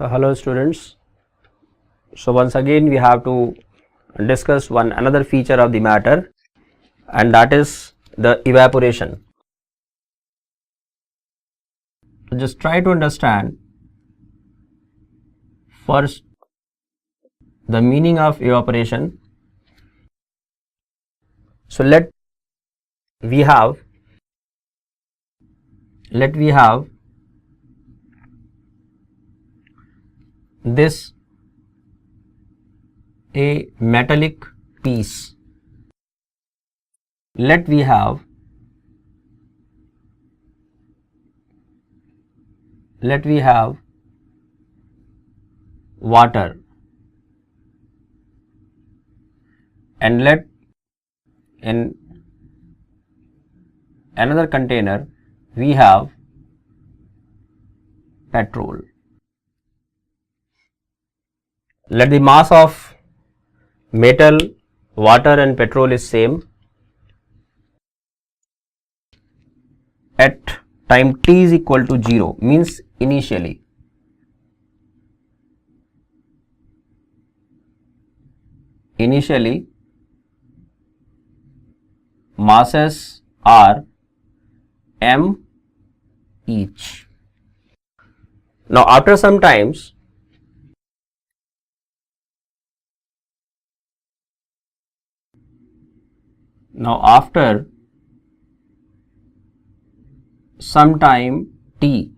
Hello students. So once again we have to discuss another feature of the matter, and that is the evaporation. So just try to understand first the meaning of evaporation. So let we have this a metallic piece. Let we have water, and let in another container we have petrol. Let the mass of metal, water and petrol is same. At time t is equal to 0 means initially masses are m each. Now after some times after some time t,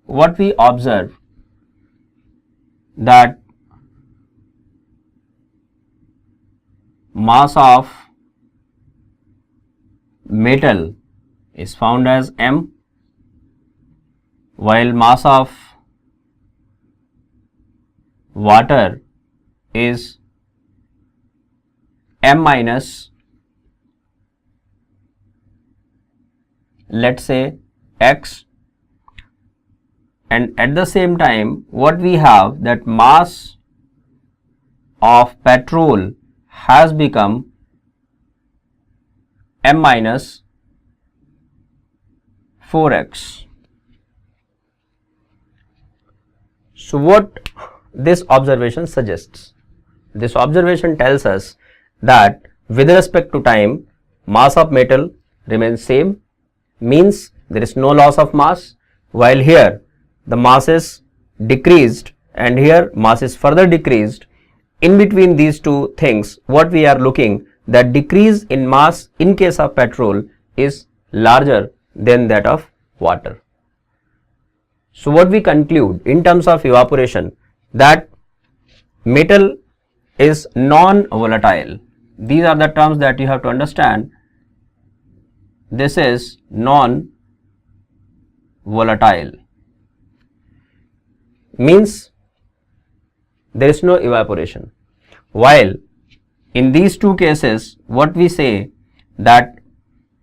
what we observe that mass of metal is found as m, while mass of water is m minus, let's say, x, and at the same time what we have that mass of petrol has become m minus 4x. So what this observation suggests? This observation tells us that with respect to time, mass of metal remains same, means there is no loss of mass, while here the mass is decreased and here mass is further decreased. In between these two things, what we are looking, that decrease in mass in case of petrol is larger than that of water. So what we conclude in terms of evaporation, that metal is non-volatile. These are the terms that you have to understand. This is non-volatile, means there is no evaporation, while in these two cases what we say that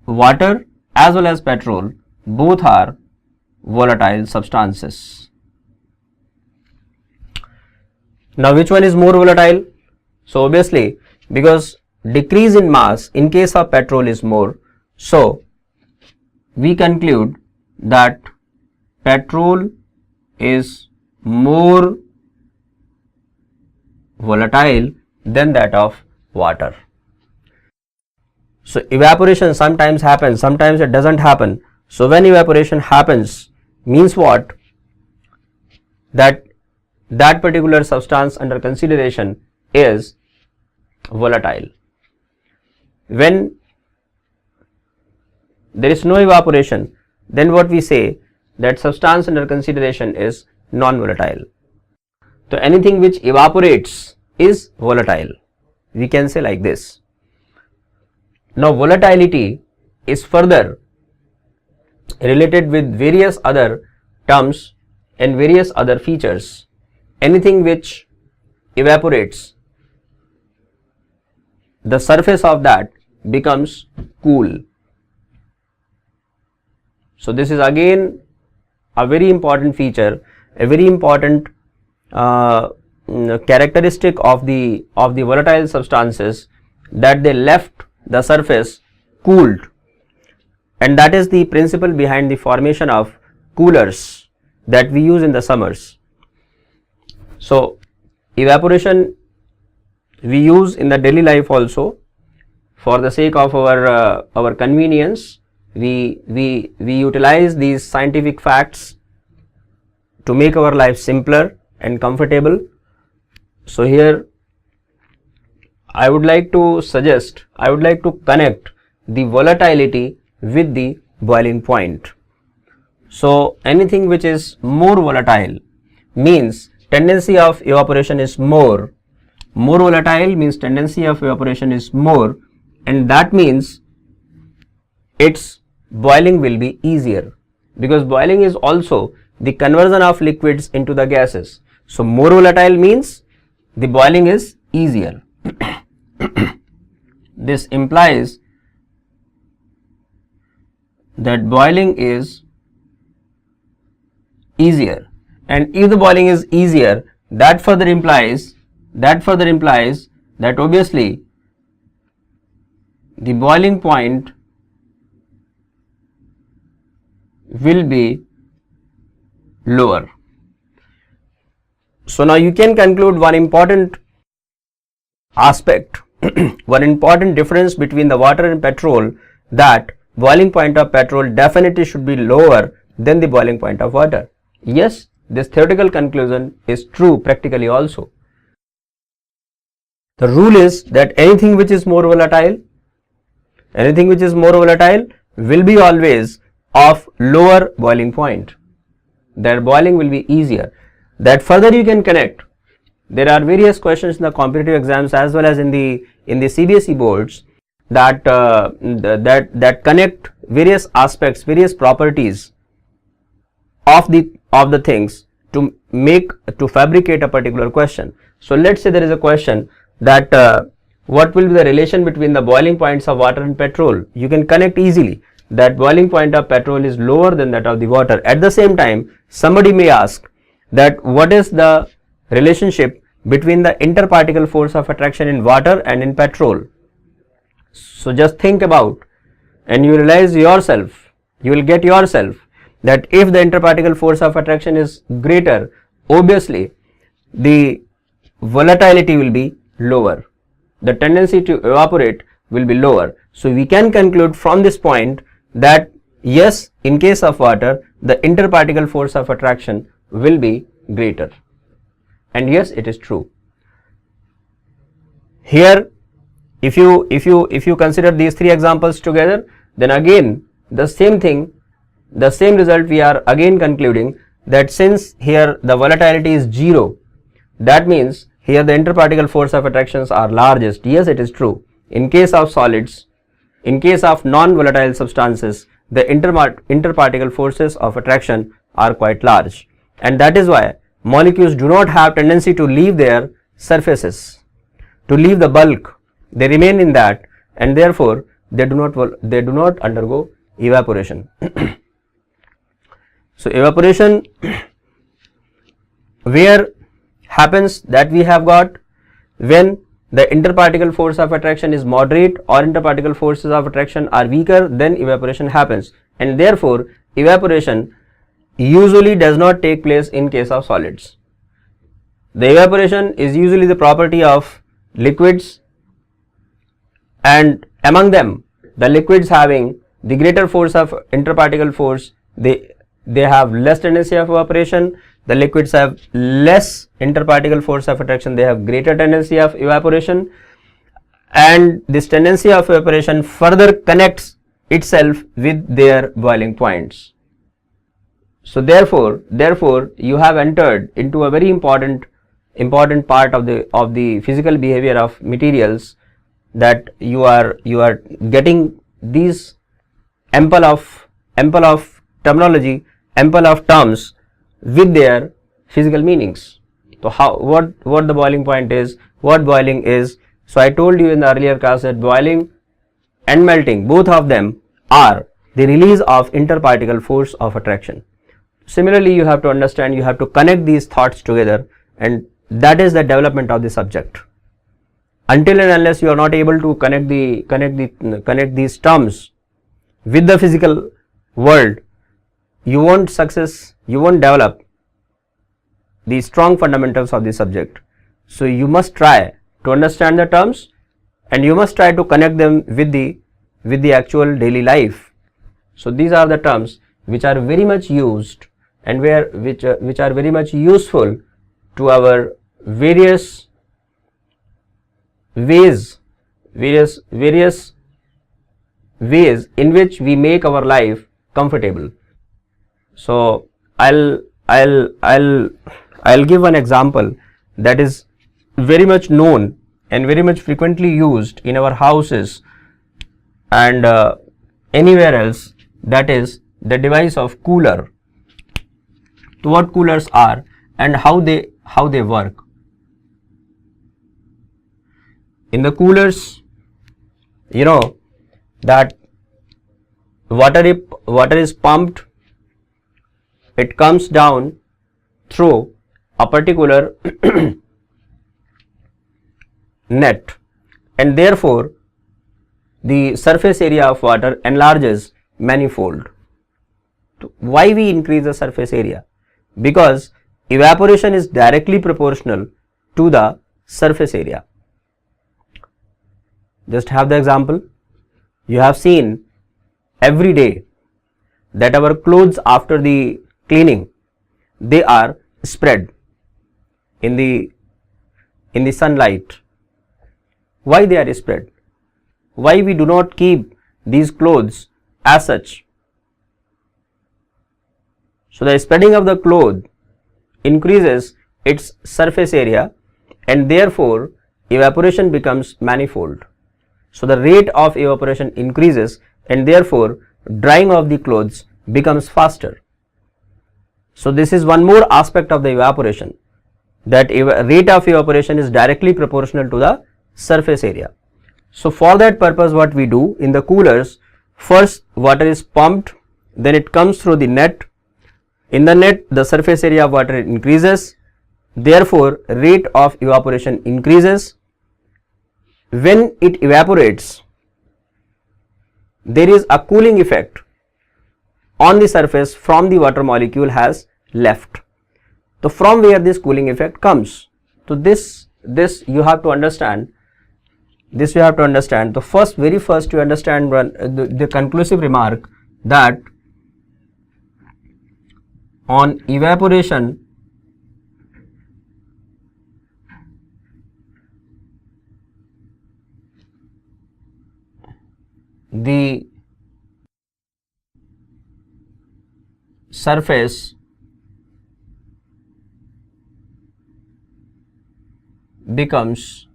water as well as petrol both are volatile substances. Now which one is more volatile? So obviously, because decrease in mass in case of petrol is more, so we conclude that petrol is more volatile than that of water. So evaporation sometimes happens, sometimes it doesn't happen. So when evaporation happens, means what? That particular substance under consideration is volatile. When there is no evaporation, then what we say, that substance under consideration is non-volatile. So anything which evaporates is volatile. We can say like this. Now volatility is further related with various other terms and various other features. Anything which evaporates, the surface of that becomes cool. So this is again a very important feature, a very important characteristic of the volatile substances, that they left the surface cooled, and that is the principle behind the formation of coolers that we use in the summers. So evaporation we use in the daily life also for the sake of our convenience. We utilize these scientific facts to make our life simpler and comfortable. So here I would like to connect the volatility with the boiling point. So anything which is more volatile means tendency of evaporation is more. More volatile means tendency of evaporation is more, and that means its boiling will be easier, because boiling is also the conversion of liquids into the gases. So more volatile means the boiling is easier. This implies that boiling is easier, and if the boiling is easier, that further implies that obviously the boiling point will be lower. So now you can conclude one important aspect one important difference between the water and petrol, that boiling point of petrol definitely should be lower than the boiling point of water. Yes, this theoretical conclusion is true practically also. The rule is that anything which is more volatile will be always of lower boiling point. Their boiling will be easier. That further you can connect. There are various questions in the competitive exams as well as in the CBSE boards that that connect various aspects, various properties of the things to fabricate a particular question. So let's say there is a question that what will be the relation between the boiling points of water and petrol. You can connect easily that boiling point of petrol is lower than that of the water. At the same time, somebody may ask that what is the relationship between the interparticle force of attraction in water and in petrol. So just think about, and you realize yourself, you will get yourself that if the interparticle force of attraction is greater, obviously the volatility will be lower, the tendency to evaporate will be lower. So we can conclude from this point that yes, in case of water, the interparticle force of attraction will be greater, and yes, it is true. Here, if you consider these three examples together, then again the same thing, the same result we are again concluding, that since here the volatility is 0, that means here the interparticle force of attractions are largest. Yes, it is true. In case of solids, in case of non-volatile substances, the interparticle forces of attraction are quite large, and that is why molecules do not have tendency to leave their surfaces, to leave the bulk. They remain in that, and therefore they do not undergo evaporation. So evaporation where happens, that we have got when the interparticle force of attraction is moderate or interparticle forces of attraction are weaker, then evaporation happens, and therefore evaporation usually does not take place in case of solids. The evaporation is usually the property of liquids, and among them the liquids having the greater force of interparticle force, they have less tendency of evaporation. The liquids have less interparticle force of attraction, they have greater tendency of evaporation, and this tendency of evaporation further connects itself with their boiling points. So therefore you have entered into a very important part of the physical behavior of materials, that you are getting these ample of terminology, ample of terms with their physical meanings. So what the boiling point is, what boiling is. So I told you in the earlier class that boiling and melting, both of them are the release of interparticle force of attraction. Similarly, you have to understand, you have to connect these thoughts together, and that is the development of the subject. Until and unless you are not able to connect these terms with the physical world, you won't develop the strong fundamentals of the subject. So you must try to understand the terms and you must try to connect them with the actual daily life. So these are the terms which are very much used and which are very much useful to our various ways in which we make our life comfortable. So I'll give an example that is very much known and very much frequently used in our houses and anywhere else, that is the device of cooler. So what coolers are and how they work. In the coolers, you know that water is pumped, it comes down through a particular net, and therefore the surface area of water enlarges manifold. Why we increase the surface area? Because evaporation is directly proportional to the surface area. Just have the example. You have seen every day that our clothes after the cleaning, they are spread in the sunlight. Why they are spread? Why we do not keep these clothes as such? So the spreading of the cloth increases its surface area and therefore evaporation becomes manifold. So the rate of evaporation increases and therefore drying of the clothes becomes faster. So this is one more aspect of the evaporation, that rate of evaporation is directly proportional to the surface area. So for that purpose, what we do in the coolers, first water is pumped, then it comes through the net. In the net, the surface area of water increases, therefore rate of evaporation increases. When it evaporates, there is a cooling effect on the surface from the water molecule has left. So from where this cooling effect comes? So this you have to understand. This you have to understand. The very first you understand the conclusive remark that on evaporation, the surface becomes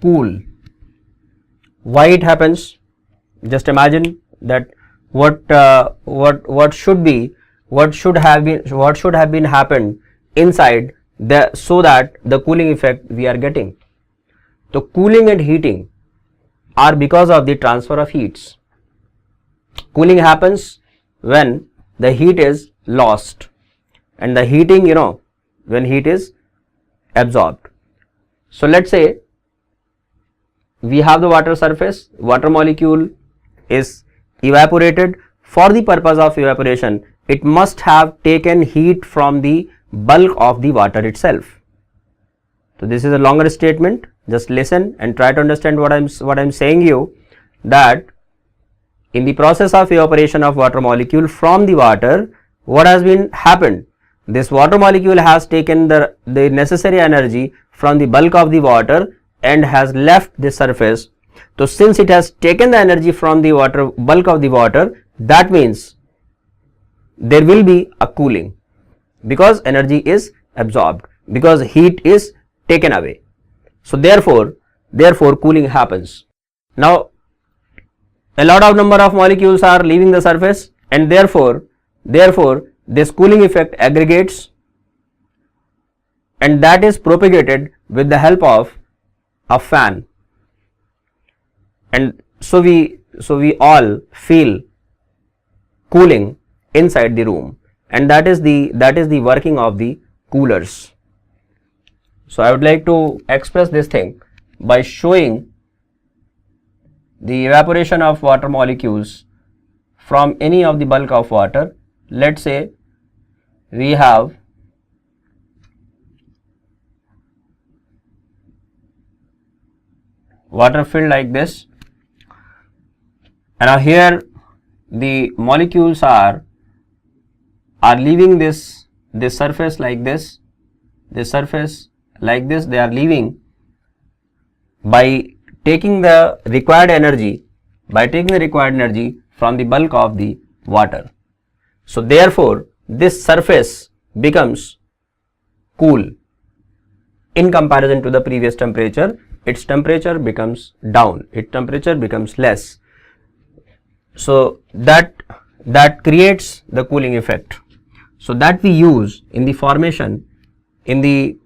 cool. Why it happens? Just imagine that what should have been happened inside so that the cooling effect we are getting. So cooling and heating are because of the transfer of heats. Cooling happens when the heat is lost, and the heating, when heat is absorbed. So let's say we have the water surface, water molecule is evaporated. For the purpose of evaporation, it must have taken heat from the bulk of the water itself. So this is a longer statement. Just listen and try to understand what I'm saying you, that in the process of evaporation of water molecule from the water, what has been happened? This water molecule has taken the necessary energy from the bulk of the water and has left the surface. So since it has taken the energy from the bulk of the water, that means there will be a cooling because energy is absorbed, because heat is taken away. So therefore cooling happens. Now a lot of number of molecules are leaving the surface, and therefore this cooling effect aggregates, and that is propagated with the help of a fan, and so we all feel cooling inside the room, and that is the working of the coolers. So I would like to express this thing by showing the evaporation of water molecules from any of the bulk of water. Let's say we have water filled like this, and now here the molecules are leaving this surface like this, surface like this, they are leaving by taking the required energy, from the bulk of the water. So therefore this surface becomes cool in comparison to the previous temperature. Its temperature becomes down, its temperature becomes less. So that creates the cooling effect. So that we use in the formation, in the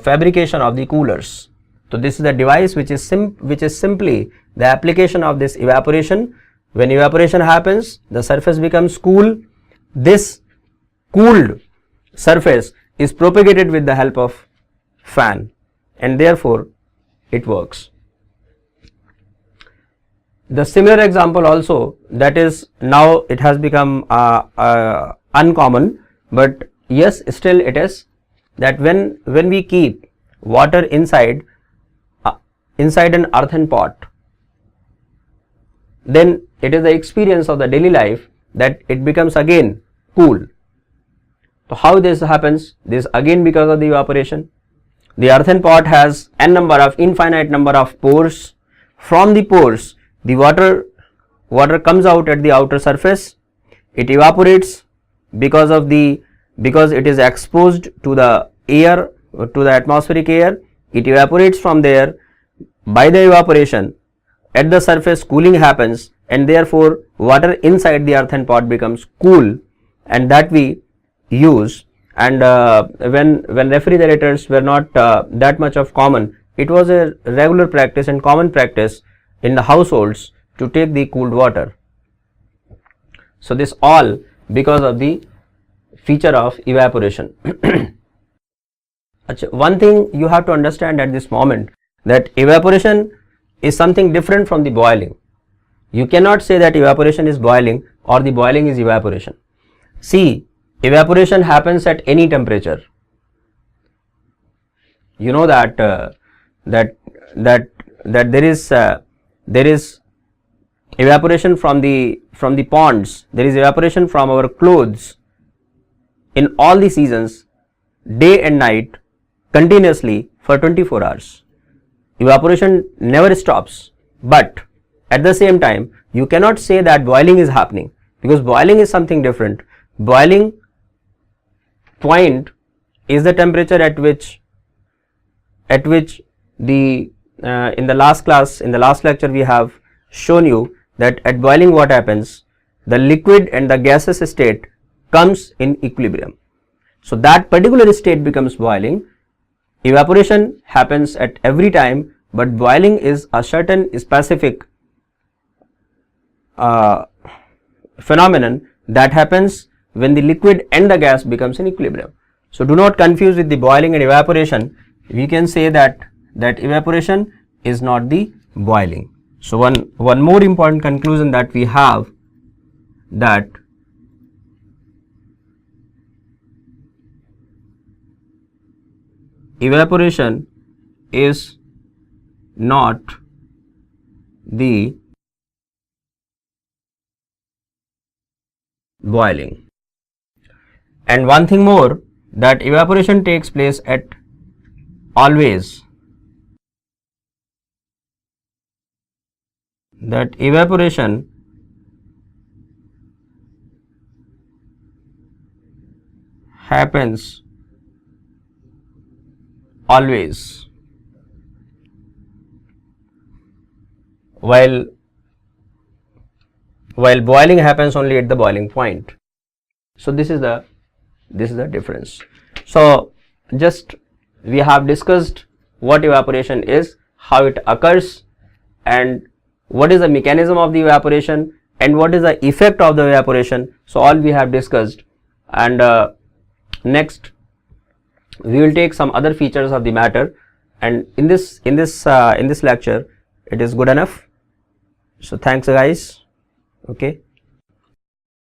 fabrication of the coolers. So this is the device which is simply the application of this evaporation. When evaporation happens, the surface becomes cool. This cooled surface is propagated with the help of fan, and therefore it works. The similar example also, that is, now it has become uncommon, but yes, still it is, that when we keep water inside an earthen pot, then it is the experience of the daily life that it becomes again cool. So how this happens? This again because of the evaporation. The earthen pot has infinite number of pores. From the pores, the water comes out at the outer surface. It evaporates because it is exposed to the air, to the atmospheric air. It evaporates from there. By the evaporation, at the surface cooling happens, and therefore water inside the earthen pot becomes cool, and that we use. And when refrigerators were not that much of common, it was a regular practice and common practice in the households to take the cooled water. So this all because of the feature of evaporation. One thing you have to understand at this moment, that evaporation is something different from the boiling. You cannot say that evaporation is boiling or the boiling is evaporation. See, evaporation happens at any temperature. You know that that there is evaporation from the ponds. There is evaporation from our clothes in all the seasons, day and night, continuously for 24 hours. Evaporation never stops, but at the same time you cannot say that boiling is happening, because boiling is something different. Boiling point is the temperature at which the in the last lecture we have shown you that at boiling what happens, the liquid and the gaseous state comes in equilibrium. So that particular state becomes boiling. Evaporation happens at every time, but boiling is a certain specific phenomenon that happens when the liquid and the gas becomes in equilibrium. So do not confuse with the boiling and evaporation. We can say that evaporation is not the boiling. So one more important conclusion that we have, that evaporation is not the boiling. And one thing more, that evaporation takes place at always. That evaporation happens always, while boiling happens only at the boiling point. So this is the difference. So just we have discussed what evaporation is, how it occurs, and what is the mechanism of the evaporation, and what is the effect of the evaporation. So all we have discussed, and next we will take some other features of the matter, and in this lecture it is good enough. So thanks guys. Okay.